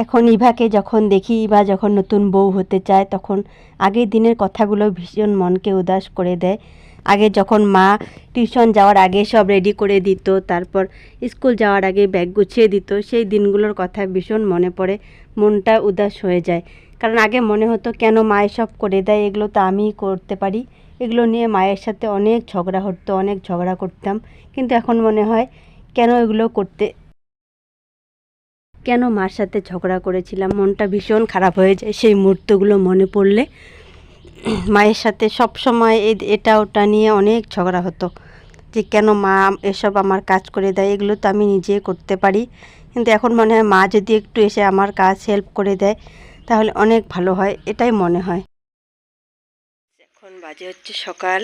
এখন ইভাকে যখন দেখি, ইভা যখন নতুন বউ হতে চায়, তখন আগের দিনের কথাগুলো ভীষণ মনকে উদাস করে দেয়। আগে যখন মা টিউশন যাওয়ার আগে সব রেডি করে দিত, তারপর স্কুল যাওয়ার আগে ব্যাগ গুছিয়ে দিত, সেই দিনগুলোর কথা ভীষণ মনে পড়ে, মনটা উদাস হয়ে যায়। কারণ আগে মনে হতো কেন মা এসব করে দেয়, এগুলো তো আমিই করতে পারি। এগুলো নিয়ে মায়ের সাথে অনেক ঝগড়া হতো, অনেক ঝগড়া করতাম। কিন্তু এখন মনে হয় কেন মার সাথে ঝগড়া করেছিলাম, মনটা ভীষণ খারাপ হয়ে যায় সেই মুহূর্তগুলো মনে পড়লে। মায়ের সাথে সব সময় এটা ওটা নিয়ে অনেক ঝগড়া হতো, যে কেন মা এসব আমার কাজ করে দেয়, এগুলো তো আমি নিজে করতে পারি। কিন্তু এখন মনে হয় মা যদি একটু এসে আমার কাজ হেল্প করে দেয় তাহলে অনেক ভালো হয়, এটাই মনে হয়। এখন বাজে হচ্ছে সকাল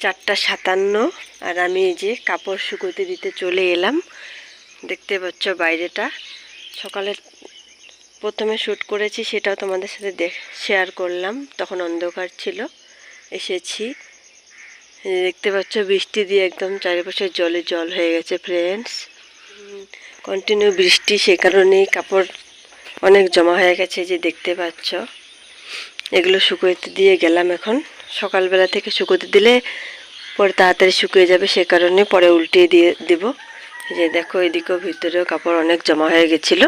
4:57, আর আমি এই যে কাপড় শুকোতে দিতে চলে এলাম। দেখতে পাচ্ছ বাইরেটা। সকালে প্রথমে শ্যুট করেছি, সেটাও তোমাদের সাথে শেয়ার করলাম, তখন অন্ধকার ছিল। এসেছি, দেখতে পাচ্ছ বৃষ্টি দিয়ে একদম চারিপাশে জলে জল হয়ে গেছে ফ্রেন্ডস। কন্টিনিউ বৃষ্টি, সে কারণেই কাপড় অনেক জমা হয়ে গেছে, যে দেখতে পাচ্ছ। এগুলো শুকোতে দিয়ে গেলাম, এখন সকালবেলা থেকে শুকোতে দিলে পরে তাড়াতাড়ি শুকিয়ে যাবে, সে কারণে পরে উল্টিয়ে দিয়ে দেব। এই যে দেখো, এদিকেও ভিতরেও কাপড় অনেক জমা হয়ে গেছিলো।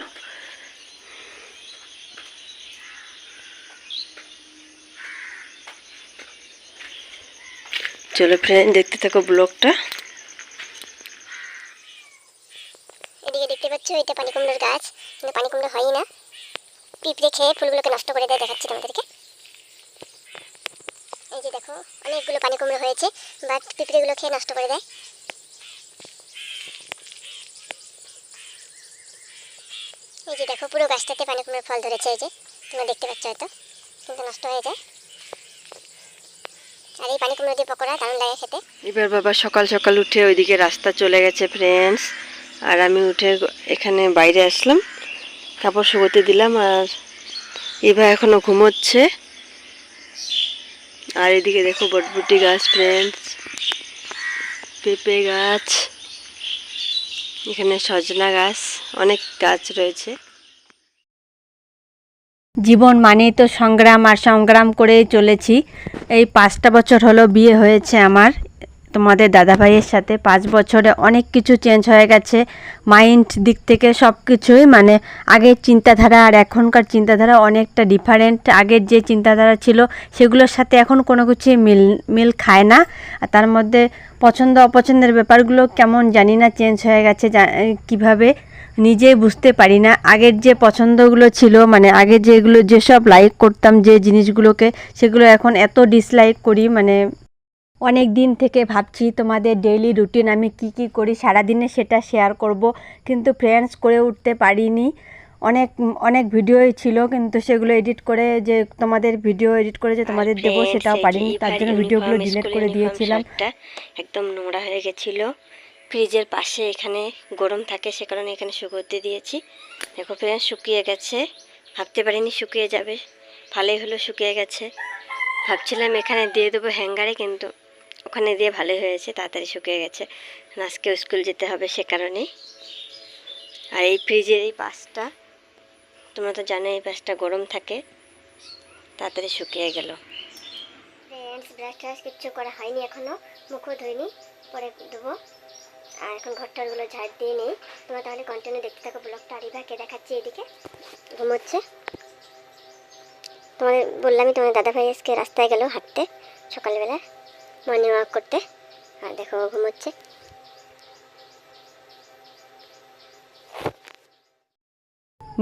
চলো ফ্রেন্ড, দেখতে থাকো ব্লগটা। এদিকে দেখতে পাচ্ছ, এটা পানি কুমড়োর গাছ, কিন্তু পানি কুমড়ো হয় না, পিঁপড়ে খেয়ে ফুলগুলোকে নষ্ট করে দেয়। দেখাচ্ছি তোমাদেরকে। এই যে দেখো, অনেকগুলো পানি কুমড়ো হয়েছে, বাট পিঁপড়েগুলো খেয়ে নষ্ট করে দেয়। এই যে দেখো, পুরো গাছটাতে পানি কুমড়োর ফল ধরেছে, এই যে তোমরা দেখতে পাচ্ছ হয়তো, কিন্তু নষ্ট হয়ে যায়। আর এই পানি কুমড়ো দিয়ে পকোড়া দারুণ লাগে খেতে। এবার বাবা সকাল সকাল উঠে ওইদিকে রাস্তা চলে গেছে ফ্রেন্ডস, আর আমি উঠে এখানে বাইরে আসলাম, কাপড় শুকোতে দিলাম। আর এবার এখনো ঘুমোচ্ছে। আর এদিকে দেখো বটবুটি গাছ ফ্রেন্ডস, পেঁপে গাছ, এখানে সজনা গাছ, অনেক গাছ রয়েছে। জীবন মানেই তো সংগ্রাম, আর সংগ্রাম করেই চলেছি। এই 5টা বছর হলো বিয়ে হয়েছে আমার তোমাদের দাদাভাইয়ের সাথে। 5 বছরে অনেক কিছু চেঞ্জ হয়ে গেছে, মাইন্ড দিক থেকে সব কিছুই। মানে আগের চিন্তাধারা আর এখনকার চিন্তাধারা অনেকটা ডিফারেন্ট। আগের যে চিন্তাধারা ছিল সেগুলোর সাথে এখন কোনো কিছুই মিল খায় না। আর তার মধ্যে পছন্দ অপছন্দের ব্যাপারগুলো কেমন জানি না চেঞ্জ হয়ে গেছে, কিভাবে নিজেই বুঝতে পারি না। আগের যে পছন্দগুলো ছিল, মানে আগে যেসব লাইক করতাম যে জিনিসগুলোকে, সেগুলো এখন এত ডিসলাইক করি। মানে অনেক দিন থেকে ভাবছি তোমাদের ডেইলি রুটিন আমি কি করি সারাদিনে, সেটা শেয়ার করব, কিন্তু ফ্রেন্ডস করে উঠতে পারিনি। অনেক ভিডিওই ছিল, কিন্তু সেগুলো এডিট করে যে তোমাদের ভিডিও এডিট করে যে তোমাদের দেবো সেটাও পারিনি, তার জন্য ভিডিওগুলো ডিলিট করে দিয়েছিলাম। একদম নোংরা হয়ে গেছিল। ফ্রিজের পাশে এখানে গরম থাকে, সে কারণে এখানে শুকোতে দিয়েছি। দেখো ফ্রেন্ডস, শুকিয়ে গেছে, ভাবতে পারিনি শুকিয়ে যাবে, ভালোই হলো শুকিয়ে গেছে। ভাবছিলাম এখানে দিয়ে দেবো হ্যাঙ্গারে, কিন্তু ওখানে দিয়ে ভালোই হয়েছে, তাড়াতাড়ি শুকিয়ে গেছে। আজকেও স্কুল যেতে হবে, সে কারণেই। আর এই ফ্রিজের এই পাশটা, তোমরা তো জানো এই পাশটা গরম থাকে, তাড়াতাড়ি শুকিয়ে গেল। ফ্রেন্ডস, ব্রাশ ট্রাশ কিচ্ছু করা হয়নি এখনো, মুখও ধুইনি, পরে দেবো। আর এখন ঘরটারগুলো ঝাড় দিয়ে নেই। তোমরা তাহলে কন্টিনিউ দেখতে থাকো ব্লগটা। আর ইভাকে দেখাচ্ছি, এদিকে ঘুমোচ্ছে। তোমাদের বললামই, তোমার দাদাভাই আজকে রাস্তায় গেল হাঁটতে সকালবেলা, মর্নিং ওয়াক করতে। আর দেখো ঘুমোচ্ছে।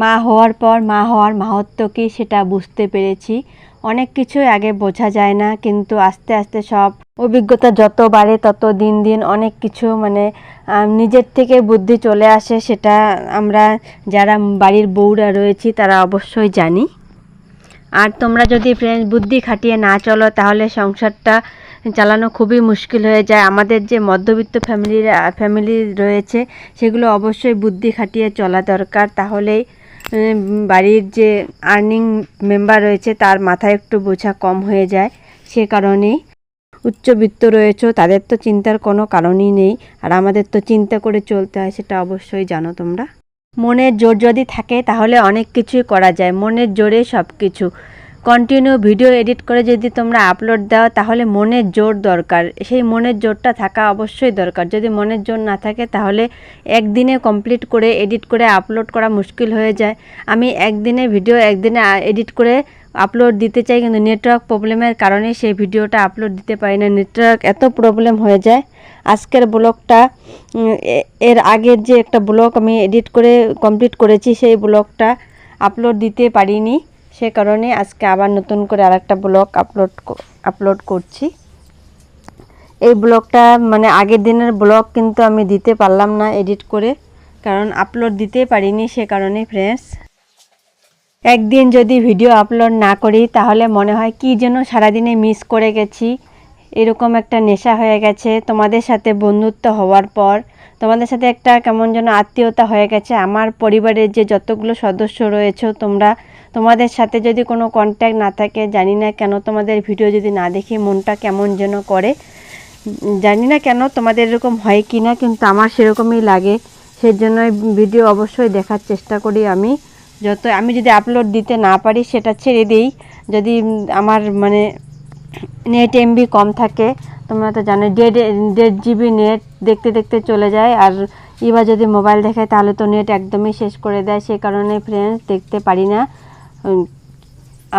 মা হওয়ার পর মা হওয়ার মাহাত্ম্য কী সেটা বুঝতে পেরেছি। অনেক কিছুই আগে বোঝা যায় না, কিন্তু আস্তে আস্তে সব অভিজ্ঞতা যত বাড়ে তত দিন দিন অনেক কিছু মানে নিজের থেকে বুদ্ধি চলে আসে। সেটা আমরা যারা বাড়ির বউরা রয়েছি তারা অবশ্যই জানি। আর তোমরা যদি ফ্রেন্ডস বুদ্ধি খাটিয়ে না চলো, তাহলে সংসারটা চালানো খুবই মুশকিল হয়ে যায়। আমাদের যে মধ্যবিত্ত ফ্যামিলি রয়েছে, সেগুলো অবশ্যই বুদ্ধি খাটিয়ে চলা দরকার, তাহলেই বাড়ির যে আর্নিং মেম্বার রয়েছে তার মাথায় একটু বোঝা কম হয়ে যায়। সে কারণেই উচ্চবিত্ত রয়েছে, তাদের তো চিন্তার কোনো কারণই নেই, আর আমাদের তো চিন্তা করে চলতে হয়, সেটা অবশ্যই জানো তোমরা। মনের জোর যদি থাকে তাহলে অনেক কিছুই করা যায়, মনের জোরে সব কিছু। কন্টিনিউ ভিডিও এডিট করে যদি তোমরা আপলোড দাও তাহলে মনের জোর দরকার, সেই মনের জোরটা থাকা অবশ্যই দরকার। যদি মনের জোর না থাকে তাহলে একদিনে কমপ্লিট করে এডিট করে আপলোড করা মুশকিল হয়ে যায়। আমি একদিনে ভিডিও একদিনে এডিট করে আপলোড দিতে চাই, কিন্তু নেটওয়ার্ক প্রবলেমের কারণে সেই ভিডিওটা আপলোড দিতে পারি না, নেটওয়ার্ক এত প্রবলেম হয়ে যায়। আজকের ব্লগটা এর আগের যে একটা ব্লগ আমি এডিট করে কমপ্লিট করেছি সেই ব্লগটা আপলোড দিতে পারিনি, সে কারণে আজকে আবার নতুন করে আরেকটা ব্লগ আপলোড করছি। এই ব্লগটা মানে আগের দিনের ব্লগ কিন্তু আমি দিতে পারলাম না এডিট করে, কারণ আপলোড দিতে পারিনি, সে কারণে ফ্রেন্ডস। একদিন যদি ভিডিও আপলোড না করি তাহলে মনে হয় কি যেন সারাদিনে মিস করে গেছি, এরকম একটা নেশা হয়ে গেছে। তোমাদের সাথে বন্ধুত্ব হওয়ার পর তোমাদের সাথে একটা কেমন যেন আত্মীয়তা হয়ে গেছে। আমার পরিবারের যে যতগুলো সদস্য রয়েছে তোমাদের সাথে যদি কোনো কন্ট্যাক্ট না থাকে, জানি না কেন তোমাদের ভিডিও যদি না দেখি মনটা কেমন যেন করে, জানি না কেন তোমাদের এরকম হয় কি না, কিন্তু আমার সেরকমই লাগে। সেই জন্য ভিডিও অবশ্যই দেখার চেষ্টা করি আমি। আমি যদি আপলোড দিতে না পারি সেটা ছেড়ে দিই, যদি আমার মানে নেট এমবি কম থাকে, তোমরা তো জানো 1.5 জিবি নেট দেখতে দেখতে চলে যায়, আর এবার যদি মোবাইল দেখায় তাহলে তো নেট একদমই শেষ করে দেয়, সেই কারণে ফ্রেন্ডস দেখতে পারি না।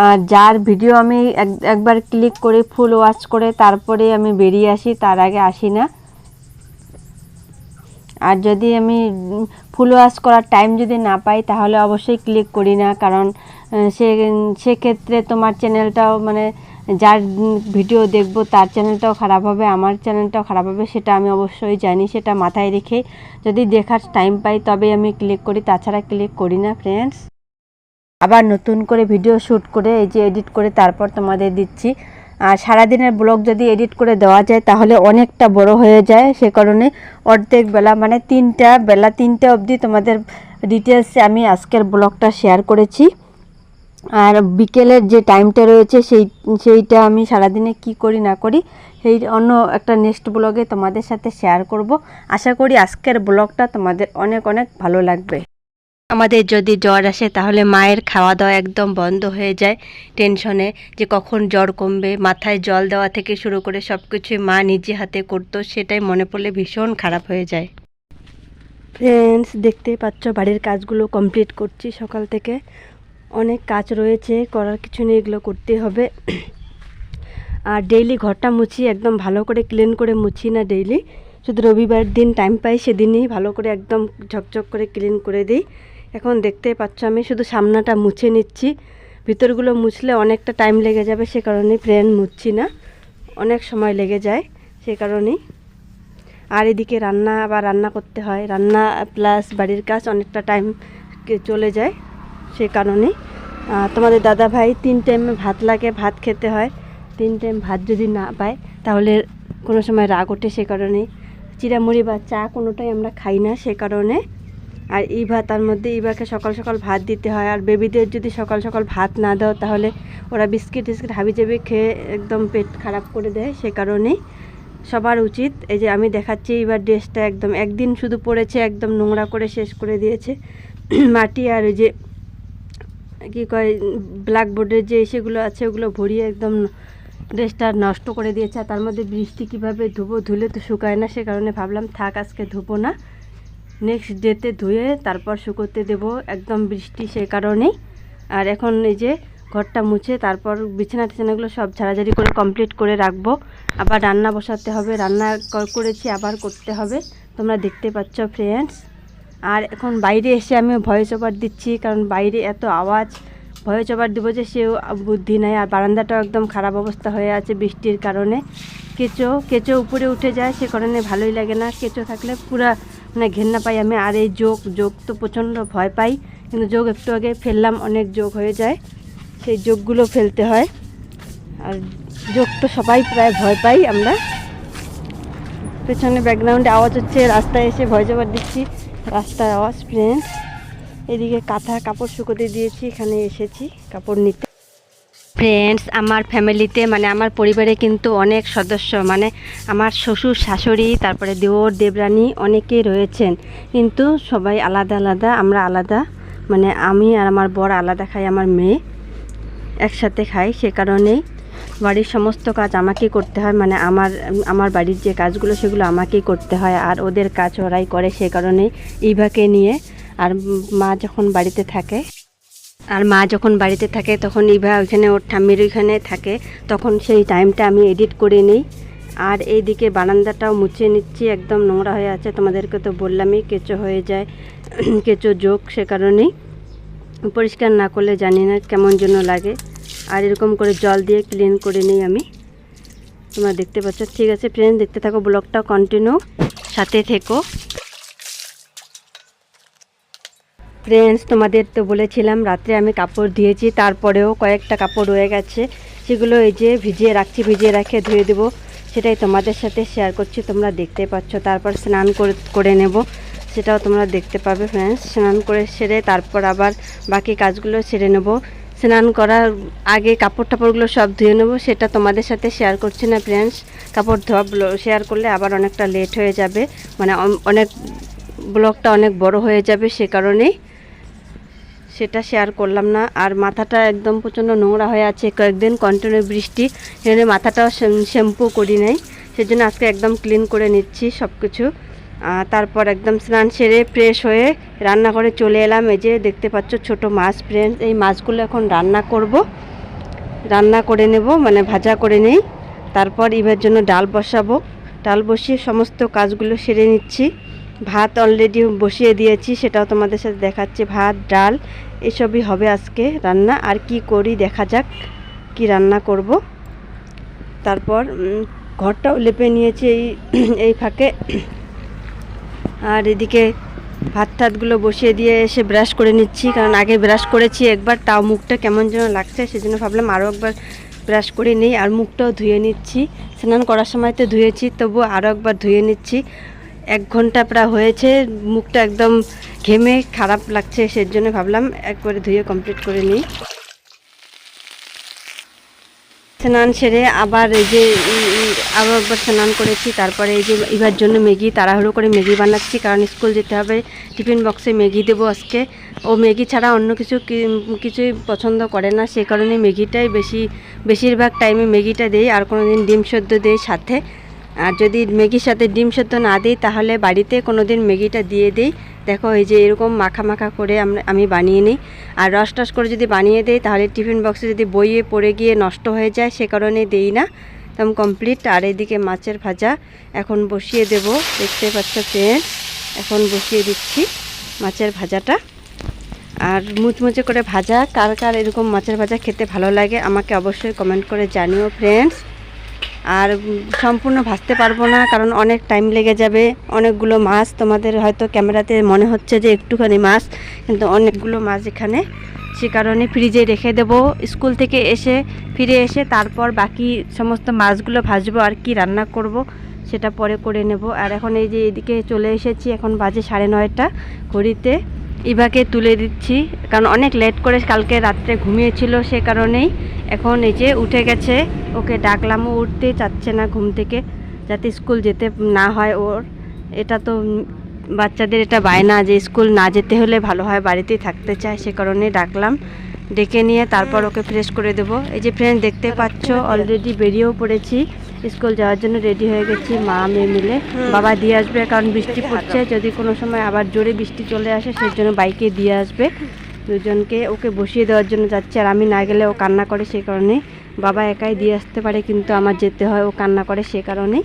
আর যার ভিডিও আমি একবার ক্লিক করে ফুল ওয়াচ করে তারপরে আমি বেরিয়ে আসি, তার আগে আসি না। আর যদি আমি ফুল ওয়াচ করার টাইম যদি না পাই তাহলে অবশ্যই ক্লিক করি না, কারণ সেক্ষেত্রে তোমার চ্যানেলটাও মানে যার ভিডিও দেখবো তার চ্যানেলটাও খারাপ হবে, আমার চ্যানেলটাও খারাপ হবে, সেটা আমি অবশ্যই জানি। সেটা মাথায় রেখে যদি দেখার টাইম পাই তবে আমি ক্লিক করি, তাছাড়া ক্লিক করি না ফ্রেন্ডস। আবার নতুন করে ভিডিও শ্যুট করে এই যে এডিট করে তারপর তোমাদের দিচ্ছি। আর সারাদিনের ব্লগ যদি এডিট করে দেওয়া যায় তাহলে অনেকটা বড় হয়ে যায়, সে কারণে অর্ধেক বেলা মানে বেলা 3টে অবধি তোমাদের ডিটেলসে আমি আজকের ব্লগটা শেয়ার করেছি। আর বিকেলের যে টাইমটা রয়েছে সেইটা আমি সারাদিনে কি করি না করি সেই অন্য একটা নেক্সট ব্লগে তোমাদের সাথে শেয়ার করব। আশা করি আজকের ব্লগটা তোমাদের অনেক অনেক ভালো লাগবে। আমাদের যদি জ্বর আসে তাহলে মায়ের খাওয়া দাওয়া একদম বন্ধ হয়ে যায় টেনশনে, যে কখন জ্বর কমবে। মাথায় জল দেওয়া থেকে শুরু করে সব কিছুই মা নিজে হাতে করতো, সেটাই মনে পড়লে ভীষণ খারাপ হয়ে যায়। ফ্রেন্ডস, দেখতেই পাচ্ছ বাড়ির কাজগুলো কমপ্লিট করছি সকাল থেকে। অনেক কাজ রয়েছে, করার কিছু নেই, এগুলো করতে হবে। আর ডেইলি ঘরটা মুছি, একদম ভালো করে ক্লিন করে মুছি না ডেইলি, শুধু রবিবার দিন টাইম পাই সেদিনই ভালো করে একদম ঝকঝক করে ক্লিন করে দিই। এখন দেখতেই পাচ্ছ আমি শুধু সামনাটা মুছে নিচ্ছি, ভিতরগুলো মুছলে অনেকটা টাইম লেগে যাবে, সে কারণেই ফ্রেন্ড মুছছি না, অনেক সময় লেগে যায় সে কারণেই। আর এদিকে রান্না করতে হয়, রান্না প্লাস বাড়ির কাজ, অনেকটা টাইম চলে যায়, সে কারণেই। তোমাদের দাদা ভাই 3 টাইমে ভাত লাগে, ভাত খেতে হয়। 3 টাইম ভাত যদি না পায় তাহলে কোনো সময় রাগ ওঠে, সে কারণেই। চিড়ামুড়ি বা চা কোনোটাই আমরা খাই না, সে কারণে। আর তার মধ্যে ইভাকে সকাল সকাল ভাত দিতে হয়, আর বেবিদের যদি সকাল সকাল ভাত না দাও তাহলে ওরা বিস্কিট হাবিজাবি খেয়ে একদম পেট খারাপ করে দেয়, সে কারণেই। সবার উচিত, এই যে আমি দেখাচ্ছি এবার ড্রেসটা একদম একদিন শুধু পরেছে, একদম নোংরা করে শেষ করে দিয়েছে। মাটি আর ওই যে কী কয় ব্ল্যাকবোর্ডের যে সেগুলো আছে ওগুলো ভরিয়ে একদম ড্রেসটা নষ্ট করে দিয়েছে। আর তার মধ্যে বৃষ্টি কীভাবে ধুলে তো শুকায় না, সে কারণে ভাবলাম থাক আজকে ধুবো না, নেক্সট ডেতে ধুয়ে তারপর শুকোতে দেবো, একদম বৃষ্টি সে কারণেই। আর এখন এই যে ঘরটা মুছে তারপর বিছানাগুলো সব ঝাড়াঝাড়ি করে কমপ্লিট করে রাখবো। আবার রান্না বসাতে হবে, রান্না করেছি আবার করতে হবে, তোমরা দেখতে পাচ্ছ ফ্রেন্ডস। আর এখন বাইরে এসে আমি ভয়েস ওভার দিচ্ছি, কারণ বাইরে এত আওয়াজ, ভয়েস ওভার দেবো যে সেও বুদ্ধি নাই। আর বারান্দাটাও একদম খারাপ অবস্থা হয়ে আছে বৃষ্টির কারণে, কেঁচো উপরে উঠে যায়, সে কারণে ভালোই লাগে না, কেঁচো থাকলে পুরা মানে ঘেন্না পাই আমি। আর এই যোগ তো প্রচণ্ড ভয় পাই, কিন্তু যোগ একটু আগে ফেললাম, অনেক যোগ হয়ে যায়, সেই যোগগুলো ফেলতে হয়। আর যোগ তো সবাই প্রায় ভয় পাই আমরা। পেছনে ব্যাকগ্রাউন্ডে আওয়াজ হচ্ছে, রাস্তায় এসে ভয়েস ওভার দিচ্ছি, রাস্তার আওয়াজ ফ্রেন্ডস। এদিকে কাপড় শুকোতে দিয়েছি, এখানে এসেছি কাপড় নিতে। ফ্রেন্ডস, আমার ফ্যামিলিতে মানে আমার পরিবারে কিন্তু অনেক সদস্য, মানে আমার শ্বশুর শাশুড়ি, তারপরে দেওর দেবরানী অনেকেই রয়েছেন, কিন্তু সবাই আলাদা আলাদা, আমরা আলাদা, মানে আমি আর আমার বর আলাদা খাই, আমার মেয়ে একসাথে খাই। সে কারণেই বাড়ির সমস্ত কাজ আমাকেই করতে হয়, মানে আমার বাড়ির যে কাজগুলো সেগুলো আমাকেই করতে হয়, আর ওদের কাজ ওরাই করে। সে কারণেই ইভাকে নিয়ে, আর মা যখন বাড়িতে থাকে তখন ইভা ওইখানে ওর ঠাম্মির ওইখানে থাকে, তখন সেই টাইমটা আমি এডিট করে নিই। আর এইদিকে বারান্দাটাও মুছে নিচ্ছি, একদম নোংরা হয়ে আছে, তোমাদেরকে তো বললামই কেঁচো হয়ে যায়, কেঁচো যোগ, সে কারণেই পরিষ্কার না করলে জানি না কেমন যেন লাগে। আর এরকম করে জল দিয়ে ক্লিন করে নিই আমি, তোমরা দেখতে পাচ্ছ। ঠিক আছে ফ্রেন্ড, দেখতে থাকো ব্লগটা, কন্টিনিউ সাথে থেকো। ফ্রেন্ডস, তোমাদের তো বলেছিলাম রাত্রে আমি কাপড় ধুয়েছি, তারপরেও কয়েকটা কাপড় রয়ে গেছে, সেগুলো এই যে ভিজিয়ে রেখে ধুয়ে দেবো, সেটাই তোমাদের সাথে শেয়ার করছি, তোমরা দেখতে পাচ্ছ। তারপর স্নান করে নেব, সেটাও তোমরা দেখতে পাবে ফ্রেন্ডস। স্নান করে সেরে তারপর আবার বাকি কাজগুলো সেরে নেব। স্নান করার আগে কাপড় টাপড়গুলো সব ধুয়ে নেব, সেটা তোমাদের সাথে শেয়ার করছি না ফ্রেন্ডস। কাপড় ধোয়া শেয়ার করলে আবার অনেকটা লেট হয়ে যাবে, মানে অনেক ব্লগটা অনেক বড় হয়ে যাবে, সে কারণেই সেটা শেয়ার করলাম না। আর মাথাটা একদম প্রচণ্ড নোংরা হয়ে আছে, কয়েকদিন কন্টিনিউ বৃষ্টি, সেজন্য মাথাটাও শ্যাম্পু করি নাই, সেজন্য আজকে একদম ক্লিন করে নিচ্ছি সব কিছু। তারপর একদম স্নান সেরে ফ্রেশ হয়ে রান্নাঘরে চলে এলাম। এই যে দেখতে পাচ্ছ ছোট মাছ ফ্রেন্ডস, এই মাছগুলো এখন রান্না করে নেব, মানে ভাজা করে নেই। তারপর ইভার জন্য ডাল বসাবো, ডাল বসিয়ে সমস্ত কাজগুলো সেরে নিচ্ছি। ভাত অলরেডি বসিয়ে দিয়েছি, সেটাও তোমাদের সাথে দেখাচ্ছি। ভাত ডাল এসবই হবে আজকে রান্না, আর কি করি দেখা যাক কি রান্না করব। তারপর ঘরটাও লেপে নিয়েছি এই ফাঁকে। আর এদিকে ভাত টাতগুলো বসিয়ে দিয়ে এসে ব্রাশ করে নিচ্ছি, কারণ আগে ব্রাশ করেছি একবার, তাও মুখটা কেমন যেন লাগছে, সেজন্য ভাবলাম আরও একবার ব্রাশ করে নিই। আর মুখটাও ধুয়ে নিচ্ছি, স্নান করার সময় তো ধুয়েছি, তবুও আরও একবার ধুয়ে নিচ্ছি। 1 ঘন্টা প্রায় হয়েছে, মুখটা একদম ঘেমে খারাপ লাগছে, সেজন্য ভাবলাম একবারে ধুয়ে কমপ্লিট করে নিই। স্নান সেরে আবার এই যে আরও একবার স্নান করেছি। তারপরে এই যে ইভার জন্য ম্যাগি, তাড়াহুড়ো করে ম্যাগি বানাচ্ছি, কারণ স্কুল যেতে হবে, টিফিন বক্সে ম্যাগি দেবো আজকে। ও ম্যাগি ছাড়া অন্য কিছুই পছন্দ করে না, সে কারণে ম্যাগিটাই বেশিরভাগ টাইমে ম্যাগিটা দেই, আর কোনো দিন ডিম সেদ্ধ দেই সাথে। আর যদি ম্যাগির সাথে ডিম সেদ্ধ না দিই, তাহলে বাড়িতে কোনো দিন ম্যাগিটা দিয়ে দিই। দেখো এই যে এরকম মাখা করে আমি বানিয়ে নিই। আর রস করে যদি বানিয়ে দিই, তাহলে টিফিন বক্সে যদি বইয়ে পড়ে গিয়ে নষ্ট হয়ে যায়, সে কারণে দেই না, একদম কমপ্লিট। আর এদিকে মাছের ভাজা এখন বসিয়ে দেব, দেখতে পাচ্ছ ফ্রেন্ডস, এখন বসিয়ে দিচ্ছি মাছের ভাজাটা। আর মুচমুচে করে ভাজা, কার এরকম মাছের ভাজা খেতে ভালো লাগে আমাকে অবশ্যই কমেন্ট করে জানিও ফ্রেন্ডস। আর সম্পূর্ণ ভাজতে পারবো না, কারণ অনেক টাইম লেগে যাবে। অনেকগুলো মাছ, তোমাদের হয়তো ক্যামেরাতে মনে হচ্ছে যে একটুখানি মাছ, কিন্তু অনেকগুলো মাছ এখানে, সে কারণে ফ্রিজে রেখে দেব। স্কুল থেকে ফিরে এসে তারপর বাকি সমস্ত মাছগুলো ভাজবো, আর কি রান্না করব সেটা পরে করে নেব। আর এখন এই যে এদিকে চলে এসেছি, এখন বাজে 9:30 ঘড়িতে। ইভাকে তুলে দিচ্ছি, কারণ অনেক লেট করে কালকে রাত্রে ঘুমিয়েছিল, সে কারণেই এখন এই যে উঠে গেছে। ওকে ডাকলামও, উঠতে চাচ্ছে না ঘুম থেকে, যাতে স্কুল যেতে না হয় ওর। এটা তো বাচ্চাদের এটা বায়না যে স্কুল না যেতে হলে ভালো হয়, বাড়িতেই থাকতে চায়, সে কারণে ডাকলাম। ডেকে নিয়ে তারপর ওকে ফ্রেশ করে দেবো। এই যে ফ্রেন্ড দেখতে পাচ্ছ, অলরেডি বেরিয়েও পড়েছি, স্কুল যাওয়ার জন্য রেডি হয়ে গেছি মা মেয়ে মিলে। বাবা দিয়ে আসবে, কারণ বৃষ্টি পড়ছে, যদি কোনো সময় আবার জোরে বৃষ্টি চলে আসে সেই জন্য বাইকে দিয়ে আসবে দুজনকে। ওকে বসিয়ে দেওয়ার জন্য যাচ্ছে, আর আমি না গেলে ও কান্না করে, সেই কারণে বাবা একাই দিয়ে আসতে পারে, কিন্তু আমার যেতে হয়, ও কান্না করে, সে কারণেই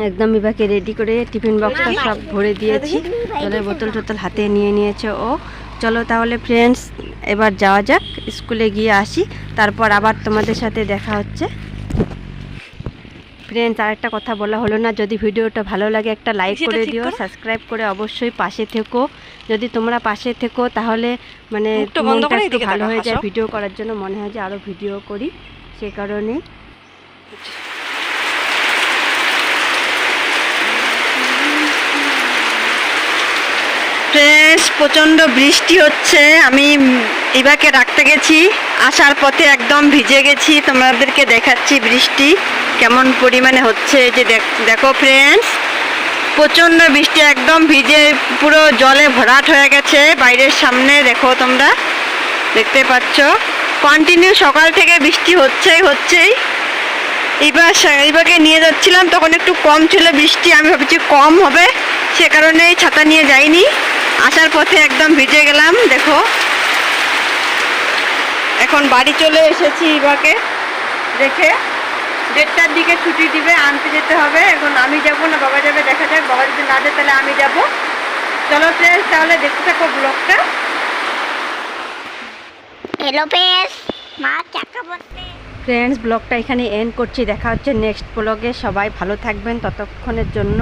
একদম ইভাকে রেডি করে টিফিন বক্সটা সব ভরে দিয়েছি, জলের বোতল হাতে নিয়েছে ও। চলো তাহলে ফ্রেন্ডস, এবার যাওয়া যাক, স্কুলে গিয়ে আসি, তারপর আবার তোমাদের সাথে দেখা হচ্ছে। ফ্রেন্ডস, আরেকটা কথা বলা হলো না, যদি ভিডিওটা ভালো লাগে একটা লাইক করে দিও, সাবস্ক্রাইব করে অবশ্যই পাশে থেকো। যদি তোমরা পাশে থেকো তাহলে মানে মনটা একটু ভালো হয়ে যায়, ভিডিও করার জন্য মনে হয় যে আরও ভিডিও করি, সে কারণে। ফ্রেন্ডস, ফ্রেন্ডস, প্রচণ্ড বৃষ্টি হচ্ছে। আমি ইভাকে রাখতে গেছি, আসার পথে একদম ভিজে গেছি। তোমাদেরকে দেখাচ্ছি বৃষ্টি কেমন পরিমাণে হচ্ছে। এই যে দেখো ফ্রেন্ডস, প্রচণ্ড বৃষ্টি, একদম ভিজে পুরো জলে ভরাট হয়ে গেছে বাইরের সামনে। দেখো তোমরা দেখতে পাচ্ছ, কন্টিনিউ সকাল থেকে বৃষ্টি হচ্ছেই। এইবারকে নিয়ে যাচ্ছিলাম, তখন একটু কম ছিল বৃষ্টি, আমি ভাবছি কম হবে, সে কারণে ছাতা নিয়ে যাইনি। আসার পথে একদম ভিজে গেলাম। দেখো এখন বাড়ি চলে এসেছি। ইবাকে রেখে 1:30টার দিকে ছুটি দিবে, আনতে যেতে হবে। এখন আমি যাব না বাবা যাবে, দেখা যাক। বাবা যদি না যায় তাহলে আমি যাব। চলো ফ্রেন্ডস, তাহলে দেখতে থাকো ব্লগটা। হ্যালো পেস, মা চাকা বসতে। ফ্রেন্ডস, ব্লগটা এখানে এন্ড করছি। দেখা হচ্ছে নেক্সট ব্লগে। সবাই ভালো থাকবেন ততক্ষণের জন্য।